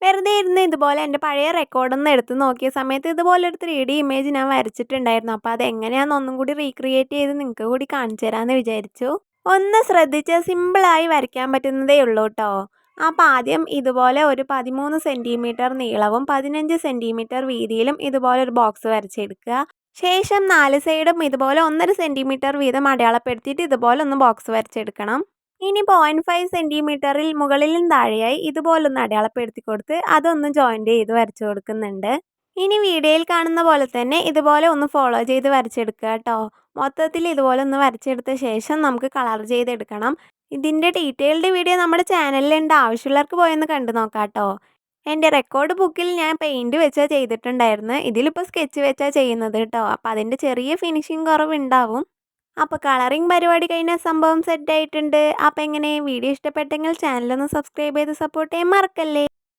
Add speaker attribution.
Speaker 1: വെറുതെ ഇരുന്ന് ഇതുപോലെ എൻ്റെ പഴയ റെക്കോർഡൊന്ന് എടുത്ത് നോക്കിയ സമയത്ത് ഇതുപോലൊരു 3D ഇമേജ് ഞാൻ വരച്ചിട്ടുണ്ടായിരുന്നു. അപ്പോൾ അതെങ്ങനെയാണെന്ന് ഒന്നും കൂടി റീക്രിയേറ്റ് ചെയ്ത് നിങ്ങൾക്ക് കൂടി കാണിച്ചു തരാമെന്ന് വിചാരിച്ചു. ഒന്ന് ശ്രദ്ധിച്ച് സിമ്പിളായി വരയ്ക്കാൻ പറ്റുന്നതേ ഉള്ളൂ കേട്ടോ. അപ്പോൾ ആദ്യം ഇതുപോലെ ഒരു 13 സെൻറ്റിമീറ്റർ നീളവും 15 സെൻറ്റിമീറ്റർ വീതിയിലും ഇതുപോലൊരു ബോക്സ് വരച്ചെടുക്കുക. ശേഷം 4 സൈഡും ഇതുപോലെ 1.5 സെൻറ്റിമീറ്റർ വീതം അടയാളപ്പെടുത്തിയിട്ട് ഇതുപോലെ ഒന്ന് ബോക്സ് വരച്ചെടുക്കണം. ഇനി 0.5 സെൻറ്റിമീറ്ററിൽ മുകളിലും താഴെയായി ഇതുപോലൊന്ന് അടയാളപ്പെടുത്തി കൊടുത്ത് അതൊന്ന് ജോയിൻ്റ് ചെയ്ത് വരച്ചു കൊടുക്കുന്നുണ്ട്. ഇനി വീഡിയോയിൽ കാണുന്ന പോലെ തന്നെ ഇതുപോലെ ഒന്ന് ഫോളോ ചെയ്ത് വരച്ചെടുക്കുക കേട്ടോ. മൊത്തത്തിൽ ഇതുപോലെ ഒന്ന് വരച്ചെടുത്ത ശേഷം നമുക്ക് കളർ ചെയ്തെടുക്കണം. ഇതിൻ്റെ ഡീറ്റെയിൽഡ് വീഡിയോ നമ്മുടെ ചാനലിലുണ്ട്, ആവശ്യമുള്ളവർക്ക് പോയൊന്ന് കണ്ടു നോക്കാം കേട്ടോ. എൻ്റെ റെക്കോർഡ് ബുക്കിൽ ഞാൻ പെയിൻറ്റ് വെച്ചാൽ ചെയ്തിട്ടുണ്ടായിരുന്നു, ഇതിലിപ്പോൾ സ്കെച്ച് വെച്ചാൽ ചെയ്യുന്നത് കേട്ടോ. അപ്പോൾ അതിൻ്റെ ചെറിയ ഫിനിഷിങ് കുറവുണ്ടാവും. അപ്പോൾ കളറിംഗ് പരിപാടി കഴിഞ്ഞ സംഭവം സെറ്റ് ആയിട്ടുണ്ട്. അപ്പോൾ എങ്ങനെ വീഡിയോ ഇഷ്ടപ്പെട്ടെങ്കിൽ ചാനലൊന്ന് സബ്സ്ക്രൈബ് ചെയ്ത് സപ്പോർട്ട് ചെയ്യാൻ മറക്കല്ലേ.